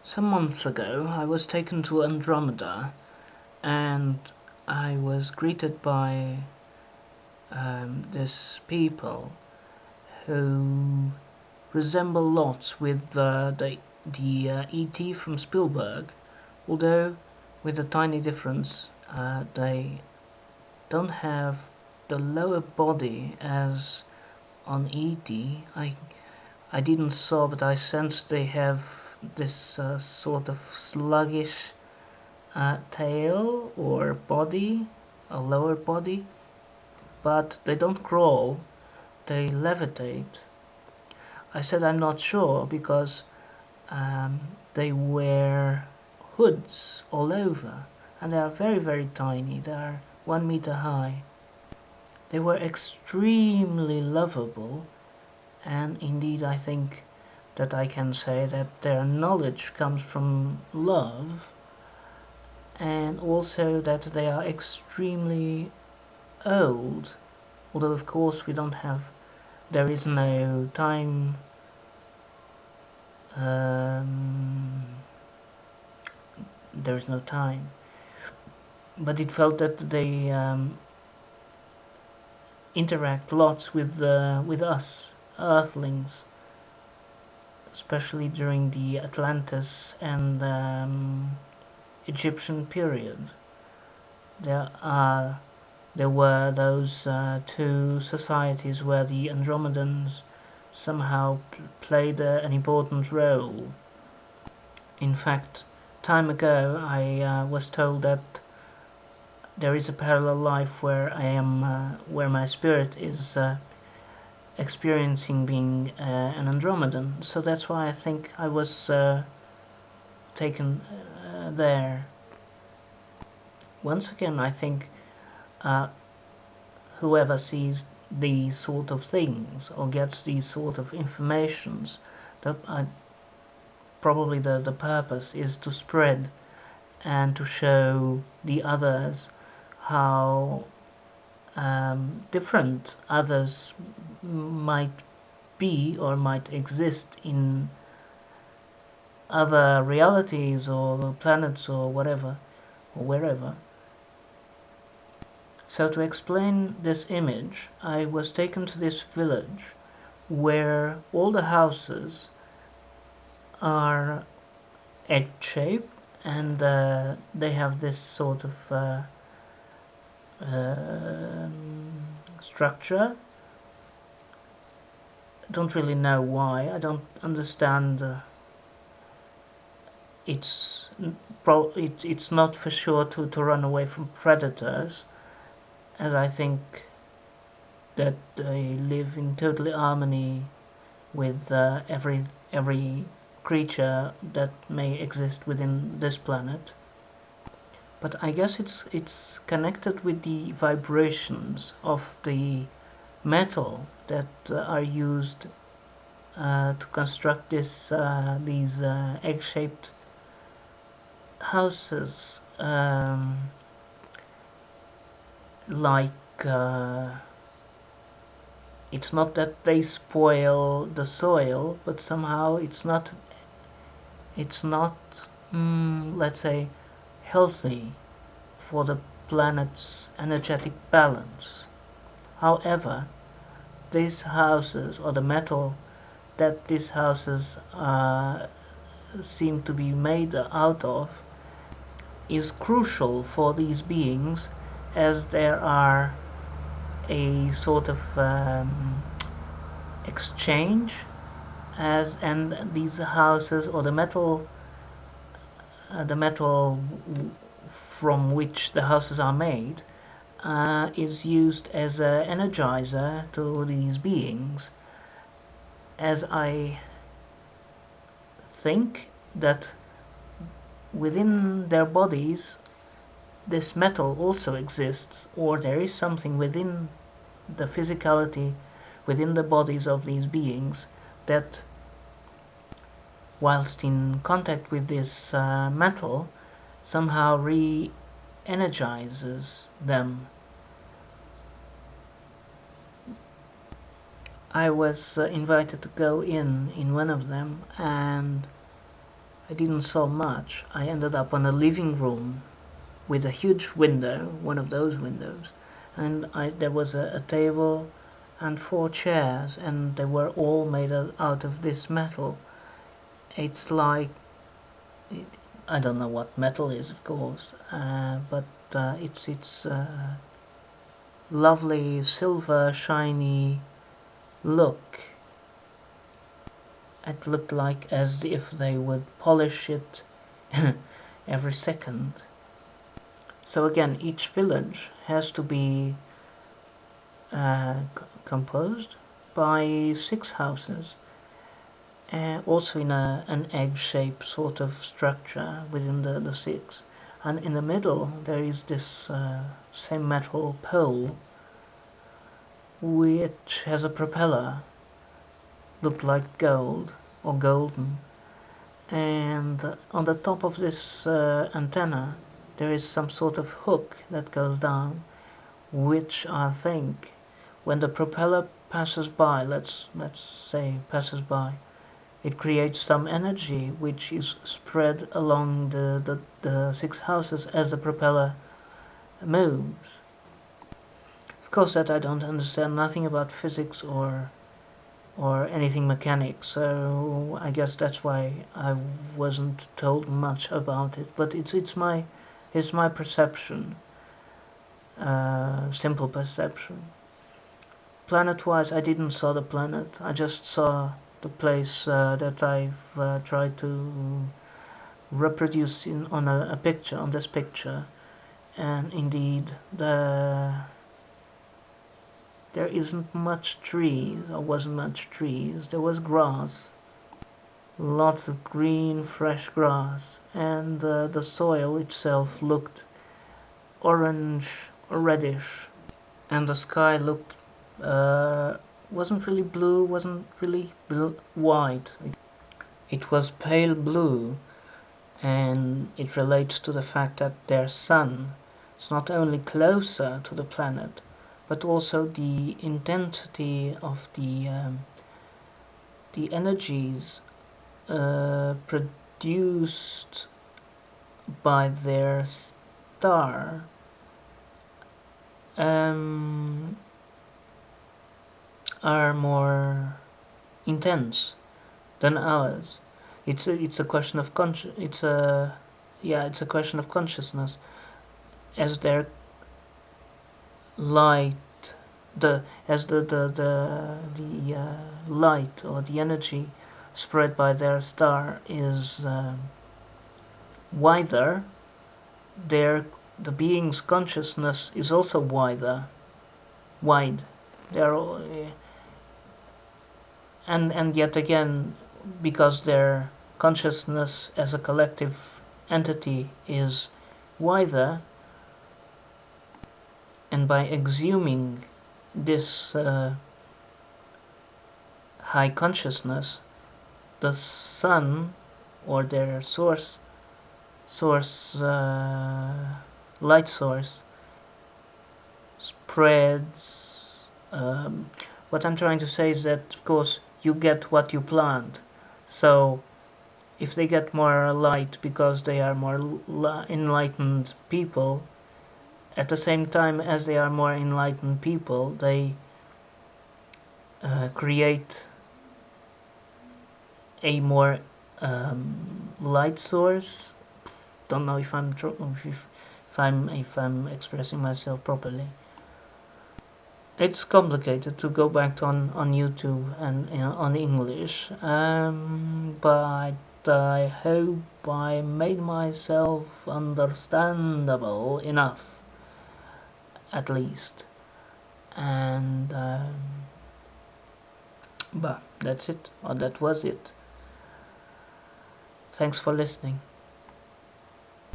Some months ago I was taken to Andromeda, and I was greeted by this people who resemble lots with the E.T. from Spielberg, although with a tiny difference. They don't have the lower body as on E.T. I didn't saw, but I sensed they have this sort of sluggish tail or body, a lower body, but they don't crawl, they levitate. I said I'm not sure because they wear hoods all over, and they are very tiny. They are 1 meter high. They were extremely lovable, and indeed I think that I can say that their knowledge comes from love, and also that they are extremely old, although of course there is no time there is no time, but it felt that they interact lots with us Earthlings, especially during the Atlantis and Egyptian period. There were those two societies where the Andromedans somehow played an important role. In fact, time ago I was told that there is a parallel life where where my spirit is experiencing being an Andromedan. So that's why I think I was taken there. Once again, I think whoever sees these sort of things or gets these sort of informations, that probably the purpose is to spread and to show the others how different others might be or might exist in other realities or planets or whatever or wherever. So to explain this image, I was taken to this village where all the houses are egg-shaped, and they have this sort of structure. I don't really know why. I don't understand. It's not for sure to run away from predators, as I think that they live in total harmony with every creature that may exist within this planet. But I guess it's connected with the vibrations of the metal that are used to construct these egg-shaped houses, like it's not that they spoil the soil, but somehow it's not let's say healthy for the planet's energetic balance. However, these houses, or the metal that these houses seem to be made out of, is crucial for these beings, as there are a sort of exchange, and these houses, or the metal from which the houses are made, is used as an energizer to these beings, as I think that within their bodies this metal also exists, or there is something within the physicality, within the bodies of these beings, that whilst in contact with this metal somehow re-energizes them. I was invited to go in one of them, and I didn't saw much. I ended up on a living room with a huge window, one of those windows, and there was a table and 4 chairs, and they were all made out of this metal. It's like, I don't know what metal is, of course, but it's lovely silver shiny look. It looked like as if they would polish it every second. So again, each village has to be composed by 6 houses, also in an egg-shaped sort of structure within the 6. And in the middle there is this same metal pole which has a propeller, looked like gold or golden, and on the top of this antenna there is some sort of hook that goes down, which I think when the propeller passes by, let's say passes by, it creates some energy which is spread along the 6 houses as the propeller moves. Of course, that I don't understand nothing about physics or anything mechanics, so I guess that's why I wasn't told much about it. But it's my perception, simple perception. Planet-wise, I didn't saw the planet. I just saw the place that I've tried to reproduce on picture, on this picture, and indeed there isn't much trees, or wasn't much trees. There was grass, lots of green, fresh grass, and the soil itself looked orange or reddish, and the sky looked wasn't really blue, wasn't really white. It was pale blue, and it relates to the fact that their sun is not only closer to the planet, but also the intensity of the energies produced by their star are more intense than ours. It's a question of it's a question of consciousness, as their light, the light or the energy spread by their star is wider. The being's consciousness is also wide. They're all, and yet again, because their consciousness as a collective entity is wider, and by exhuming this high consciousness, the sun or their light source spreads. What I'm trying to say is that, of course, you get what you plant. So if they get more light because they are more enlightened people, at the same time as they are more enlightened people, they create a more light source. Don't know if I'm expressing myself properly. It's complicated to go back on YouTube and on English, but I hope I made myself understandable enough, at least. And but that's it, or that was it. Thanks for listening.